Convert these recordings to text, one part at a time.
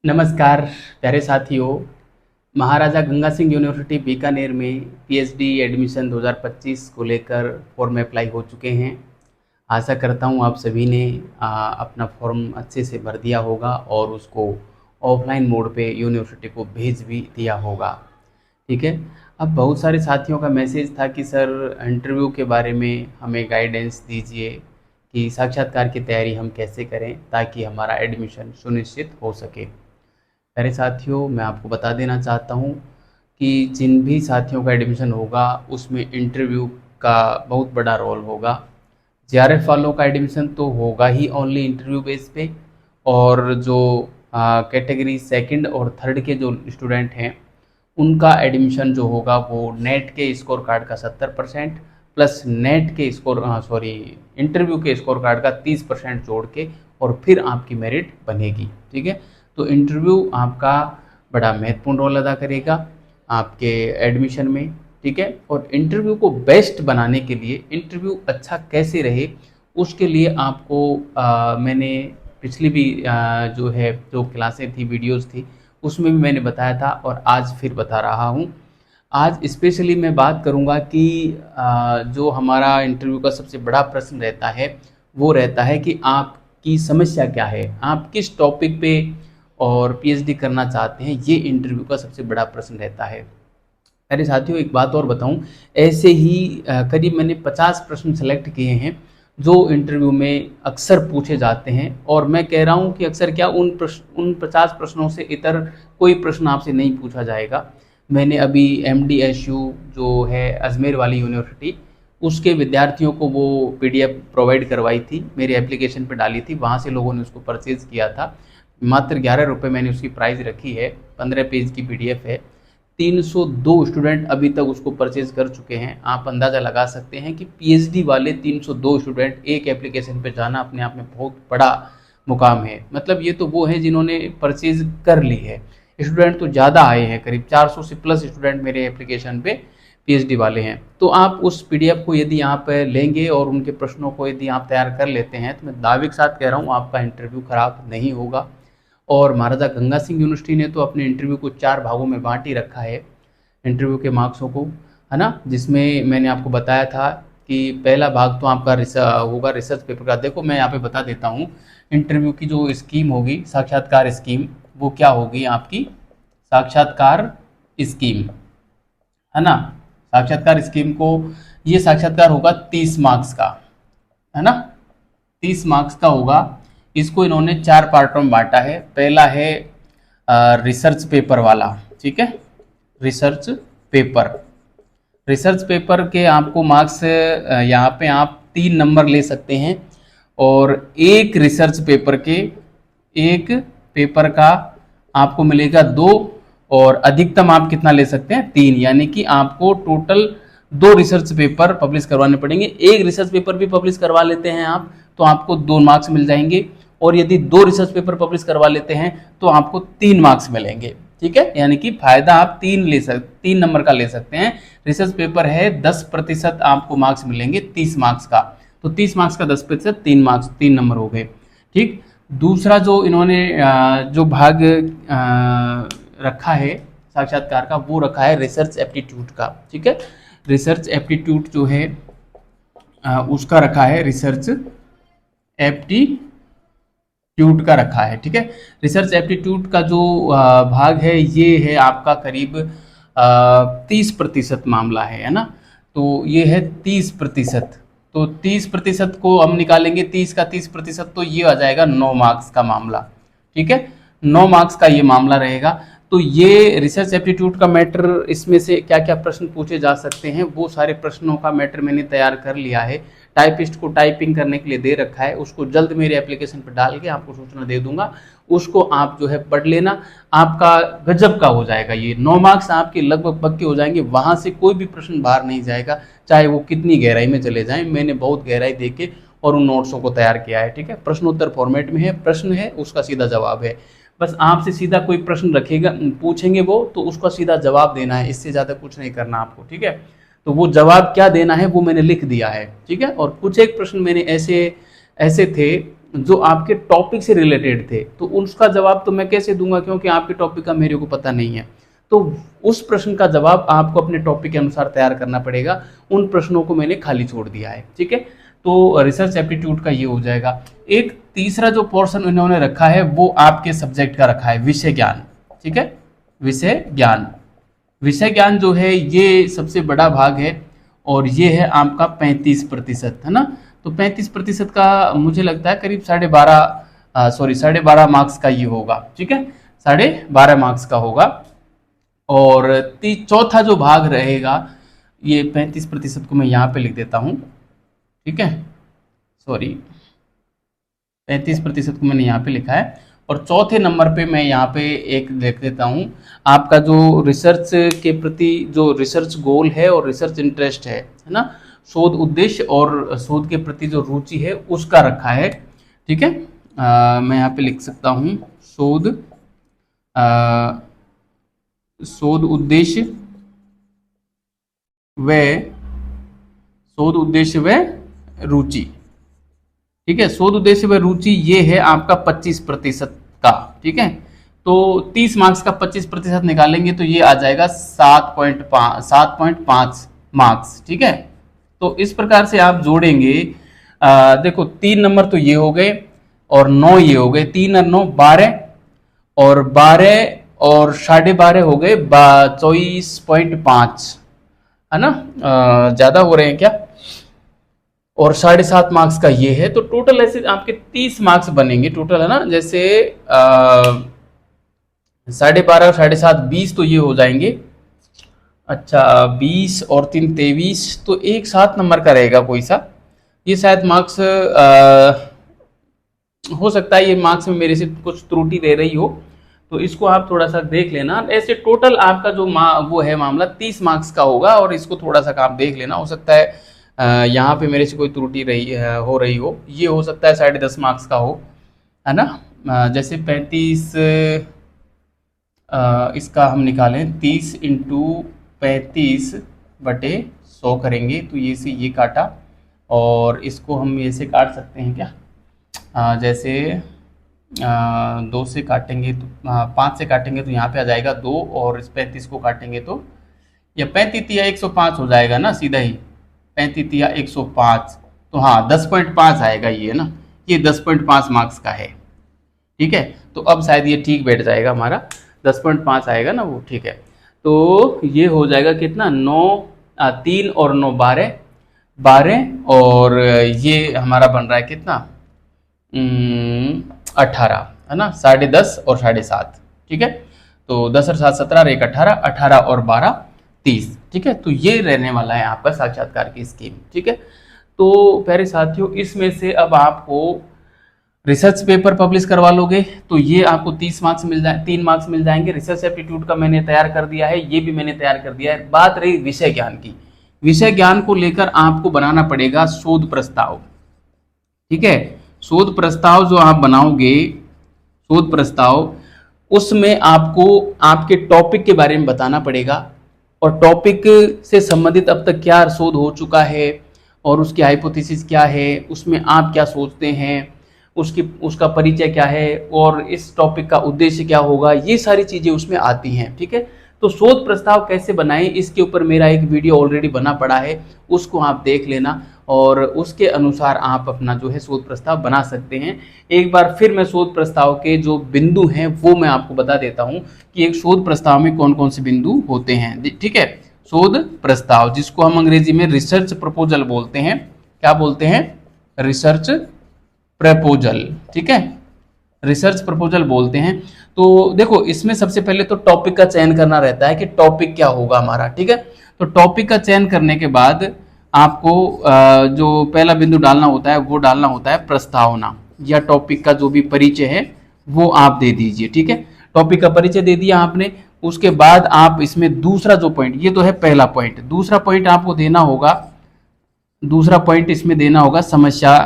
नमस्कार प्यारे साथियों। महाराजा गंगा सिंह यूनिवर्सिटी बीकानेर में पीएचडी एडमिशन 2025 को लेकर फॉर्म अप्लाई हो चुके हैं। आशा करता हूँ आप सभी ने अपना फॉर्म अच्छे से भर दिया होगा और उसको ऑफलाइन मोड पे यूनिवर्सिटी को भेज भी दिया होगा। ठीक है। अब बहुत सारे साथियों का मैसेज था कि सर इंटरव्यू के बारे में हमें गाइडेंस दीजिए कि साक्षात्कार की तैयारी हम कैसे करें ताकि हमारा एडमिशन सुनिश्चित हो सके। प्यारे साथियों, मैं आपको बता देना चाहता हूँ कि जिन भी साथियों का एडमिशन होगा उसमें इंटरव्यू का बहुत बड़ा रोल होगा। जेआरएफ वालों का एडमिशन तो होगा ही ओनली इंटरव्यू बेस पे, और जो कैटेगरी सेकंड और थर्ड के जो स्टूडेंट हैं उनका एडमिशन जो होगा वो नेट के स्कोर कार्ड का 70% प्लस नेट के स्कोर इंटरव्यू के स्कोर कार्ड का 30% जोड़ के और फिर आपकी मेरिट बनेगी। ठीक है। तो इंटरव्यू आपका बड़ा महत्वपूर्ण रोल अदा करेगा आपके एडमिशन में। ठीक है। और इंटरव्यू को बेस्ट बनाने के लिए, इंटरव्यू अच्छा कैसे रहे उसके लिए आपको मैंने पिछली भी जो क्लासें थी, वीडियोस थी, उसमें भी मैंने बताया था और आज फिर बता रहा हूँ। आज स्पेशली मैं बात करूँगा कि जो हमारा इंटरव्यू का सबसे बड़ा प्रश्न रहता है वो रहता है कि आपकी समस्या क्या है, आप किस टॉपिक पे और पीएचडी करना चाहते हैं। ये इंटरव्यू का सबसे बड़ा प्रश्न रहता है। अरे साथियों, एक बात और बताऊं, ऐसे ही करीब मैंने 50 प्रश्न सेलेक्ट किए हैं जो इंटरव्यू में अक्सर पूछे जाते हैं, और मैं कह रहा हूं कि अक्सर क्या, उन 50 प्रश्नों से इतर कोई प्रश्न आपसे नहीं पूछा जाएगा। मैंने अभी एमडीएसयू जो है अजमेर वाली यूनिवर्सिटी, उसके विद्यार्थियों को वो पीडीएफ प्रोवाइड करवाई थी, मेरे एप्लीकेशन पर डाली थी, वहाँ से लोगों ने उसको परचेज़ किया था। मात्र 11 रुपये मैंने उसकी प्राइस रखी है। 15 पेज की पीडीएफ है। 302 स्टूडेंट अभी तक उसको परचेज कर चुके हैं। आप अंदाज़ा लगा सकते हैं कि पीएचडी वाले 302 स्टूडेंट एक एप्लीकेशन पे जाना अपने आप में बहुत बड़ा मुकाम है। मतलब ये तो वो हैं जिन्होंने परचेज कर ली है। स्टूडेंट तो ज़्यादा आए हैं, करीब 400 से प्लस स्टूडेंट मेरे एप्लीकेशन पे पीएचडी वाले हैं। तो आप उस पीडीएफ को यदि आप लेंगे और उनके प्रश्नों को यदि आप तैयार कर लेते हैं तो मैं दावे के साथ कह रहा हूँ आपका इंटरव्यू खराब नहीं होगा। और महाराजा गंगा सिंह यूनिवर्सिटी ने तो अपने इंटरव्यू को 4 भागों में बांट ही रखा है, इंटरव्यू के मार्क्सों को, है ना। जिसमें मैंने आपको बताया था कि पहला भाग तो आपका होगा रिसर्च पेपर का। देखो मैं यहाँ पे बता देता हूँ, इंटरव्यू की जो स्कीम होगी, साक्षात्कार स्कीम, वो क्या होगी आपकी, साक्षात्कार स्कीम, है ना। साक्षात्कार स्कीम को, ये साक्षात्कार होगा 30 मार्क्स का, है ना, 30 मार्क्स का होगा। इसको इन्होंने 4 पार्टों में बांटा है। पहला है रिसर्च पेपर वाला। ठीक है। रिसर्च पेपर, रिसर्च पेपर के आपको मार्क्स यहाँ पे आप 3 नंबर ले सकते हैं, और एक रिसर्च पेपर के, एक पेपर का आपको मिलेगा 2, और अधिकतम आप कितना ले सकते हैं, 3। यानी कि आपको टोटल 2 रिसर्च पेपर पब्लिश करवाने पड़ेंगे। एक रिसर्च पेपर भी पब्लिश करवा लेते हैं आप तो आपको 2 मार्क्स मिल जाएंगे, और यदि 2 रिसर्च पेपर पब्लिश करवा लेते हैं तो आपको 3 मार्क्स मिलेंगे। ठीक है। यानी कि फायदा आप 3 नंबर का ले सकते हैं। रिसर्च पेपर है 10% आपको मार्क्स मिलेंगे 30 मार्क्स का, तो 30 मार्क्स का 10%, 3 मार्क्स, 3 नंबर हो गए। ठीक। दूसरा जो इन्होंने जो भाग रखा है साक्षात्कार का, वो रखा है रिसर्च एप्टीट्यूड का। ठीक है। रिसर्च एप्टीट्यूड जो है उसका रखा है, रिसर्च एप्टीट्यूड का रखा है। ठीक है। रिसर्च एप्टीट्यूड का जो भाग है ये है आपका करीब 30% मामला है ना। तो ये है 30%। तो 30% को हम निकालेंगे, 30 का 30%, तो ये आ जाएगा 9 मार्क्स का मामला। ठीक है। 9 मार्क्स का ये मामला रहेगा। तो ये रिसर्च एप्टीट्यूड का मैटर, इसमें से क्या क्या प्रश्न पूछे जा सकते हैं वो सारे प्रश्नों का मैटर मैंने तैयार कर लिया है। टाइपिस्ट को टाइपिंग करने के लिए दे रखा है, उसको जल्द मेरे एप्लीकेशन पर डाल के आपको सूचना दे दूंगा, उसको आप जो है पढ़ लेना। आपका गजब का हो जाएगा, ये 9 मार्क्स आपके लगभग पक्के हो जाएंगे। वहां से कोई भी प्रश्न बाहर नहीं जाएगा, चाहे वो कितनी गहराई में चले जाएं। मैंने बहुत गहराई दे के और उन नोट्सों को तैयार किया है। ठीक है। प्रश्नोत्तर फॉर्मेट में है, प्रश्न है, उसका सीधा जवाब है। बस आपसे सीधा कोई प्रश्न रखेगा, पूछेंगे वो, तो उसका सीधा जवाब देना है, इससे ज़्यादा कुछ नहीं करना आपको। ठीक है। तो वो जवाब क्या देना है वो मैंने लिख दिया है। ठीक है। और कुछ एक प्रश्न मैंने ऐसे थे जो आपके टॉपिक से रिलेटेड थे, तो उसका जवाब तो मैं कैसे दूंगा, क्योंकि आपके टॉपिक का मेरे को पता नहीं है। तो उस प्रश्न का जवाब आपको अपने टॉपिक के अनुसार तैयार करना पड़ेगा। उन प्रश्नों को मैंने खाली छोड़ दिया है, ठीक है। तो रिसर्च एप्टीट्यूड का ये हो जाएगा। एक तीसरा जो पोर्शन इन्होंने रखा है वो आपके सब्जेक्ट का रखा है, विषय ज्ञान, ठीक है। विषय ज्ञान, विषय ज्ञान जो है ये सबसे बड़ा भाग है और ये है आपका 35%, है ना। तो 35% का मुझे लगता है करीब 12.5 मार्क्स का ये होगा, ठीक है, 12.5 मार्क्स का होगा। और चौथा जो भाग रहेगा, ये 35% को मैं यहाँ पे लिख देता हूँ, ठीक है, सॉरी 35% को मैंने यहाँ पे लिखा है। और चौथे नंबर पे मैं यहाँ पे एक लिख देता हूँ, आपका जो रिसर्च के प्रति जो रिसर्च गोल है और रिसर्च इंटरेस्ट है ना, शोध उद्देश्य और शोध के प्रति जो रुचि है उसका रखा है, ठीक है। मैं यहाँ पे लिख सकता हूँ शोध उद्देश्य व रुचि, ठीक है। शोध उद्देश्य व रुचि ये है आपका 25% का, ठीक है। तो 30 मार्क्स का 25% निकालेंगे तो ये आ जाएगा 7.5 मार्क्स, ठीक है। तो इस प्रकार से आप जोड़ेंगे, देखो 3 नंबर तो ये हो गए और 9 ये हो गए, 3 और 9 12 और 12 और 12.5 हो गए 24.5, है ना। ज्यादा हो रहे हैं क्या, और 7.5 मार्क्स का ये है। तो टोटल ऐसे आपके 30 मार्क्स बनेंगे टोटल, है ना। जैसे 12.5 और 7.5 20 तो ये हो जाएंगे। अच्छा 20 और 3 23, तो एक 7 नंबर का रहेगा कोई सा, ये शायद मार्क्स हो सकता है ये मार्क्स में मेरे से कुछ त्रुटि रह रही हो, तो इसको आप थोड़ा सा देख लेना। ऐसे टोटल आपका जो वो है मामला 30 मार्क्स का होगा, और इसको थोड़ा सा आप देख लेना। हो सकता है यहाँ पे मेरे से कोई त्रुटि हो रही हो, ये हो सकता है 10.5 मार्क्स का हो, है ना। जैसे 35 इसका हम निकालें 30 इंटू 35/100 करेंगे तो ये से ये काटा, और इसको हम ऐसे काट सकते हैं क्या, जैसे 2 से काटेंगे तो 5 से काटेंगे तो यहाँ पे आ जाएगा 2, और इस 35 को काटेंगे तो या 35 या 105 हो जाएगा ना, सीधा ही 35 या 105, तो हाँ 10.5 आएगा ये, ना ये 10.5 मार्क्स का है, ठीक है। तो अब शायद ये ठीक बैठ जाएगा हमारा, 10.5 आएगा ना वो, ठीक है। तो ये हो जाएगा कितना, 3 और 9 12, और ये हमारा बन रहा है कितना 18, है ना, 10.5 और 7.5, ठीक है। तो 10 और 7 17 और 1 18, 18 और 12 30, ठीक है। तो ये रहने वाला है आपका साक्षात्कार की स्कीम, ठीक है। तो प्यारे साथियों, इसमें से अब आपको रिसर्च पेपर पब्लिश करवा लोगे तो ये आपको 3 मार्क्स मिल जाएंगे। रिसर्च एप्टीट्यूड का मैंने तैयार कर दिया है, ये भी मैंने तैयार कर दिया है। बात रही विषय ज्ञान की, विषय ज्ञान को लेकर आपको बनाना पड़ेगा शोध प्रस्ताव, ठीक है। शोध प्रस्ताव जो आप बनाओगे, शोध प्रस्ताव, उसमें आपको आपके टॉपिक के बारे में बताना पड़ेगा, और टॉपिक से संबंधित अब तक क्या शोध हो चुका है और उसकी हाइपोथेसिस क्या है, उसमें आप क्या सोचते हैं, उसका परिचय क्या है, और इस टॉपिक का उद्देश्य क्या होगा, ये सारी चीज़ें उसमें आती हैं, ठीक है। तो शोध प्रस्ताव कैसे बनाएं, इसके ऊपर मेरा एक वीडियो ऑलरेडी बना पड़ा है, उसको आप देख लेना, और उसके अनुसार आप अपना जो है शोध प्रस्ताव बना सकते हैं। एक बार फिर मैं शोध प्रस्ताव के जो बिंदु हैं वो मैं आपको बता देता हूं कि एक शोध प्रस्ताव में कौन कौन से बिंदु होते हैं, ठीक है। शोध प्रस्ताव, जिसको हम अंग्रेजी में रिसर्च प्रपोजल बोलते हैं, क्या बोलते हैं, रिसर्च प्रपोजल, ठीक है, रिसर्च प्रपोजल बोलते हैं। तो देखो इसमें सबसे पहले तो टॉपिक का चयन करना रहता है कि टॉपिक क्या होगा हमारा, ठीक है। तो टॉपिक का चयन करने के बाद आपको जो पहला बिंदु डालना होता है वो डालना होता है प्रस्तावना, या टॉपिक का जो भी परिचय है वो आप दे दीजिए, ठीक है। टॉपिक का परिचय दे दिया आपने, उसके बाद आप इसमें दूसरा जो पॉइंट, ये तो है पहला पॉइंट, दूसरा पॉइंट आपको देना होगा, दूसरा पॉइंट इसमें देना होगा समस्या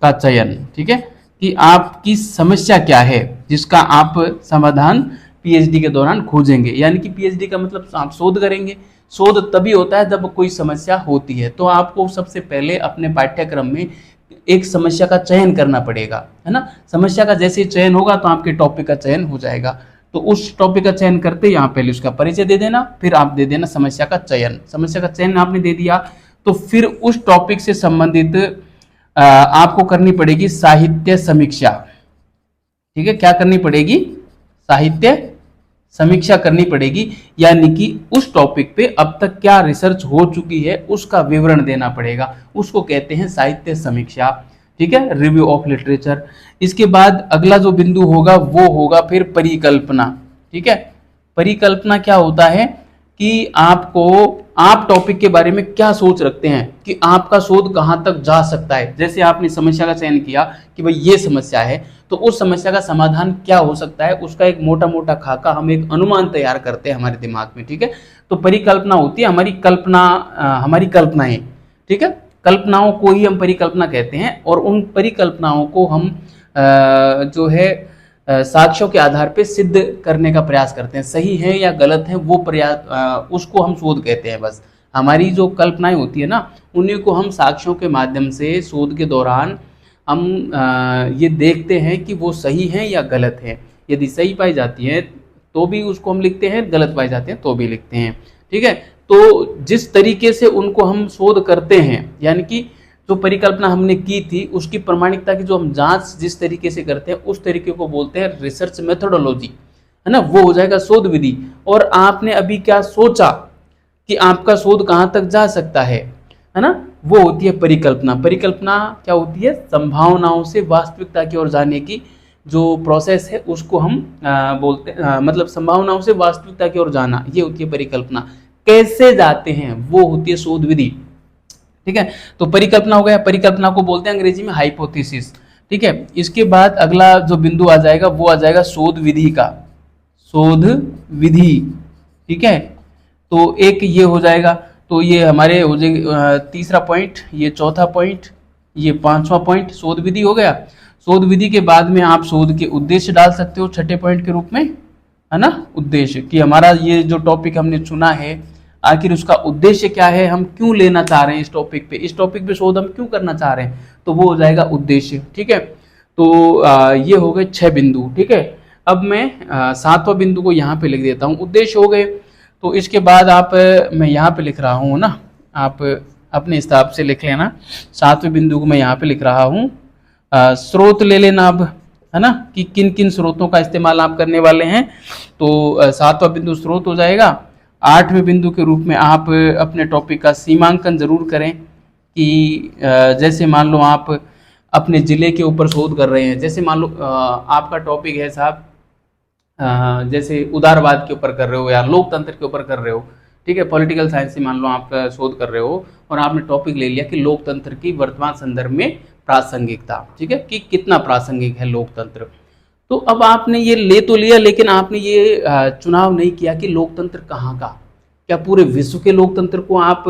का चयन, ठीक है, कि आपकी समस्या क्या है जिसका आप समाधान पीएचडी के दौरान खोजेंगे। यानी कि पीएचडी का मतलब आप शोध करेंगे, शोध तभी होता है जब कोई समस्या होती है। तो आपको सबसे पहले अपने पाठ्यक्रम में एक समस्या का चयन करना पड़ेगा, है ना। समस्या का जैसे चयन होगा तो आपके टॉपिक का चयन हो जाएगा। तो उस टॉपिक का चयन करते यहाँ पहले उसका परिचय दे देना, फिर आप दे देना समस्या का चयन। समस्या का चयन आपने दे दिया तो फिर उस टॉपिक से संबंधित आपको करनी पड़ेगी साहित्य समीक्षा। ठीक है, क्या करनी पड़ेगी? साहित्य समीक्षा करनी पड़ेगी, यानी कि उस टॉपिक पे अब तक क्या रिसर्च हो चुकी है उसका विवरण देना पड़ेगा, उसको कहते हैं साहित्य समीक्षा। ठीक है, रिव्यू ऑफ लिटरेचर। इसके बाद अगला जो बिंदु होगा वो होगा फिर परिकल्पना। ठीक है, परिकल्पना क्या होता है कि आप टॉपिक के बारे में क्या सोच रखते हैं कि आपका शोध कहां तक जा सकता है। जैसे आपने समस्या का चयन किया कि भाई ये समस्या है, तो उस समस्या का समाधान क्या हो सकता है, उसका एक मोटा मोटा खाका, हम एक अनुमान तैयार करते हैं हमारे दिमाग में। ठीक है, तो परिकल्पना होती है हमारी कल्पना, हमारी कल्पनाएं। ठीक है, कल्पनाओं को ही हम परिकल्पना कहते हैं, और उन परिकल्पनाओं को हम जो है साक्ष्यों के आधार पे सिद्ध करने का प्रयास करते हैं। सही है या गलत है वो प्रयास, उसको हम शोध कहते हैं। बस हमारी जो कल्पनाएं होती है ना, उन्हीं को हम साक्ष्यों के माध्यम से शोध के दौरान हम ये देखते हैं कि वो सही है या गलत है। यदि सही पाई जाती है तो भी उसको हम लिखते हैं, गलत पाई जाती है तो भी लिखते हैं। ठीक है, तो जिस तरीके से उनको हम शोध करते हैं, यानी कि जो परिकल्पना हमने की थी उसकी प्रामाणिकता की जो हम जांच जिस तरीके से करते हैं उस तरीके को बोलते हैं रिसर्च मेथोडोलॉजी, है ना। वो हो जाएगा शोध विधि। और आपने अभी क्या सोचा कि आपका शोध कहां तक जा सकता है ना, वो होती है परिकल्पना। परिकल्पना क्या होती है? संभावनाओं से वास्तविकता की ओर जाने की जो प्रोसेस है उसको हम बोलते हैं, मतलब संभावनाओं से वास्तविकता की ओर जाना, ये होती है परिकल्पना। कैसे जाते हैं वो होती है शोध विधि। ठीक है, तो परिकल्पना हो गया, परिकल्पना को बोलते हैं अंग्रेजी में हाइपोथेसिस। ठीक है, इसके बाद अगला जो बिंदु आ जाएगा वो आ जाएगा शोध विधि का, शोध विधि। ठीक है, तो एक ये हो जाएगा, तो ये हमारे हो जाएगा तीसरा पॉइंट, ये चौथा पॉइंट, ये पांचवा पॉइंट शोध विधि हो गया। शोध विधि के बाद में आप शोध के उद्देश्य डाल सकते हो छठे पॉइंट के रूप में, है ना। उद्देश्य कि हमारा ये जो टॉपिक हमने चुना है आखिर उसका उद्देश्य क्या है, हम क्यों लेना चाह रहे हैं इस टॉपिक पे शोध हम क्यों करना चाह रहे हैं, तो वो हो जाएगा उद्देश्य। ठीक है, तो ये हो गए 6 बिंदु। ठीक है, अब मैं 7वां बिंदु को यहाँ पे लिख देता हूँ। उद्देश्य हो गए, तो इसके बाद मैं यहाँ पे लिख रहा हूँ ना, आप अपने हिसाब से लिख लेना। 7वें बिंदु को मैं यहाँ पे लिख रहा हूँ, स्रोत ले लेना अब, है ना, कि किन किन स्रोतों का इस्तेमाल आप करने वाले हैं। तो 7वां बिंदु स्रोत हो जाएगा। 8वें बिंदु के रूप में आप अपने टॉपिक का सीमांकन जरूर करें कि जैसे मान लो आप अपने जिले के ऊपर शोध कर रहे हैं। जैसे मान लो आपका टॉपिक है साहब, जैसे उदारवाद के ऊपर कर रहे हो या लोकतंत्र के ऊपर कर रहे हो। ठीक है, पॉलिटिकल साइंस से मान लो आप शोध कर रहे हो और आपने टॉपिक ले लिया कि लोकतंत्र की वर्तमान संदर्भ में प्रासंगिकता। ठीक है, कि कितना प्रासंगिक है लोकतंत्र। तो अब आपने ये ले तो लिया, लेकिन आपने ये चुनाव नहीं किया कि लोकतंत्र कहाँ का, क्या पूरे विश्व के लोकतंत्र को आप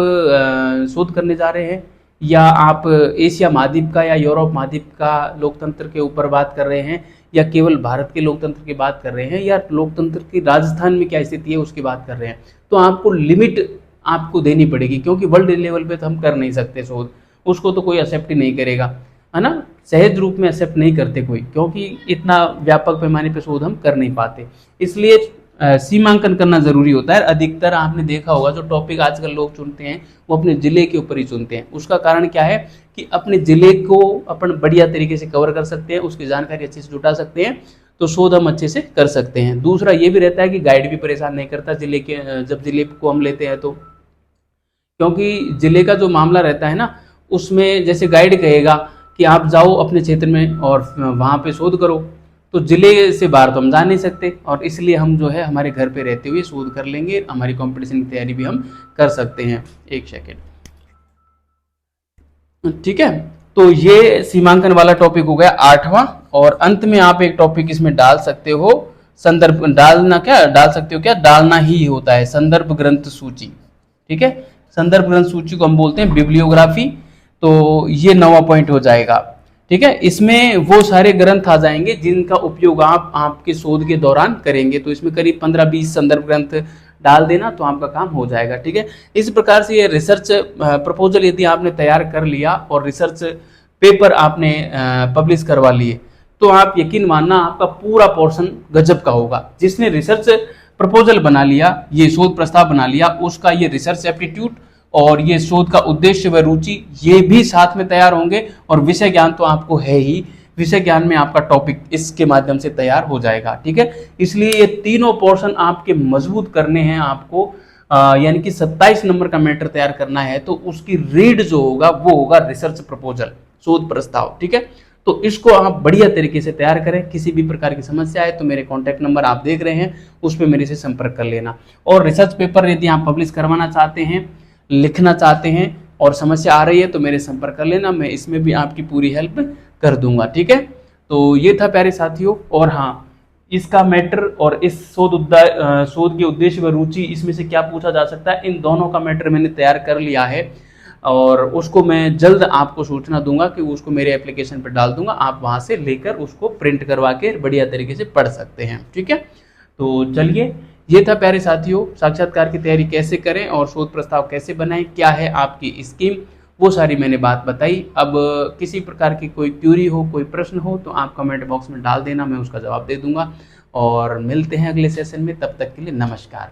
शोध करने जा रहे हैं, या आप एशिया महाद्वीप का या यूरोप महाद्वीप का लोकतंत्र के ऊपर बात कर रहे हैं, या केवल भारत के लोकतंत्र की बात कर रहे हैं, या लोकतंत्र की राजस्थान में क्या स्थिति है उसकी बात कर रहे हैं। तो आपको लिमिट आपको देनी पड़ेगी, क्योंकि वर्ल्ड लेवल पे तो हम कर नहीं सकते शोध, उसको तो कोई एक्सेप्ट ही नहीं करेगा, है ना। सहज रूप में एक्सेप्ट नहीं करते कोई, क्योंकि इतना व्यापक पैमाने पे शोध हम कर नहीं पाते। इसलिए सीमांकन करना जरूरी होता है। अधिकतर आपने देखा होगा जो टॉपिक आजकल लोग चुनते हैं वो अपने जिले के ऊपर ही चुनते हैं। उसका कारण क्या है कि अपने जिले को अपन बढ़िया तरीके से कवर कर सकते हैं, उसकी जानकारी अच्छे से जुटा सकते हैं, तो शोध हम अच्छे से कर सकते हैं। दूसरा ये भी रहता है कि गाइड भी परेशान नहीं करता जिले के, जब जिले को हम लेते हैं तो, क्योंकि जिले का जो मामला रहता है ना उसमें जैसे गाइड कहेगा कि आप जाओ अपने क्षेत्र में और वहाँ पे शोध करो, तो जिले से बाहर तो हम जा नहीं सकते, और इसलिए हम जो है हमारे घर पे रहते हुए शोध कर लेंगे, हमारी कंपटीशन की तैयारी भी हम कर सकते हैं। एक सेकेंड, ठीक है। तो ये सीमांकन वाला टॉपिक हो गया 8वां, और अंत में आप एक टॉपिक इसमें डाल सकते हो, संदर्भ डालना, क्या डाल सकते हो, क्या डालना ही होता है, संदर्भ ग्रंथ सूची। ठीक है, संदर्भ ग्रंथ सूची को हम बोलते हैं बिब्लियोग्राफी। तो ये 9वां पॉइंट हो जाएगा। ठीक है, इसमें वो सारे ग्रंथ आ जाएंगे जिनका उपयोग आप आपके शोध के दौरान करेंगे। तो इसमें करीब 15-20 संदर्भ ग्रंथ डाल देना तो आपका काम हो जाएगा। ठीक है, इस प्रकार से ये रिसर्च प्रपोजल यदि आपने तैयार कर लिया और रिसर्च पेपर आपने पब्लिश करवा लिए, तो आप यकीन मानना आपका पूरा पोर्शन गजब का होगा। जिसने रिसर्च प्रपोजल बना लिया, ये शोध प्रस्ताव बना लिया, उसका ये रिसर्च एप्टीट्यूड और ये शोध का उद्देश्य व रुचि ये भी साथ में तैयार होंगे, और विषय ज्ञान तो आपको है ही, विषय ज्ञान में आपका टॉपिक इसके माध्यम से तैयार हो जाएगा। ठीक है, इसलिए ये तीनों पोर्शन आपके मजबूत करने हैं आपको, यानी कि 27 नंबर का मैटर तैयार करना है, तो उसकी रीड जो होगा वो होगा रिसर्च प्रपोजल, शोध प्रस्ताव। ठीक है, तो इसको आप बढ़िया तरीके से तैयार करें। किसी भी प्रकार की समस्या है तो मेरे कॉन्टैक्ट नंबर आप देख रहे हैं, उस पर मेरे से संपर्क कर लेना। और रिसर्च पेपर यदि आप पब्लिश करवाना चाहते हैं, लिखना चाहते हैं और समस्या आ रही है तो मेरे संपर्क कर लेना, मैं इसमें भी आपकी पूरी हेल्प कर दूंगा। ठीक है, तो ये था प्यारे साथियों। और हाँ, इसका मैटर और इस शोध के उद्देश्य व रुचि, इसमें से क्या पूछा जा सकता है, इन दोनों का मैटर मैंने तैयार कर लिया है और उसको मैं जल्द आपको सूचना दूंगा कि उसको मेरे एप्लीकेशन पर डाल दूंगा। आप वहां से लेकर उसको प्रिंट करवा के बढ़िया तरीके से पढ़ सकते हैं। ठीक है, तो चलिए, ये था प्यारे साथियों, साक्षात्कार की तैयारी कैसे करें और शोध प्रस्ताव कैसे बनाएं, क्या है आपकी स्कीम, वो सारी मैंने बात बताई। अब किसी प्रकार की कोई क्यूरी हो, कोई प्रश्न हो तो आप कमेंट बॉक्स में डाल देना, मैं उसका जवाब दे दूंगा। और मिलते हैं अगले सेशन में, तब तक के लिए नमस्कार।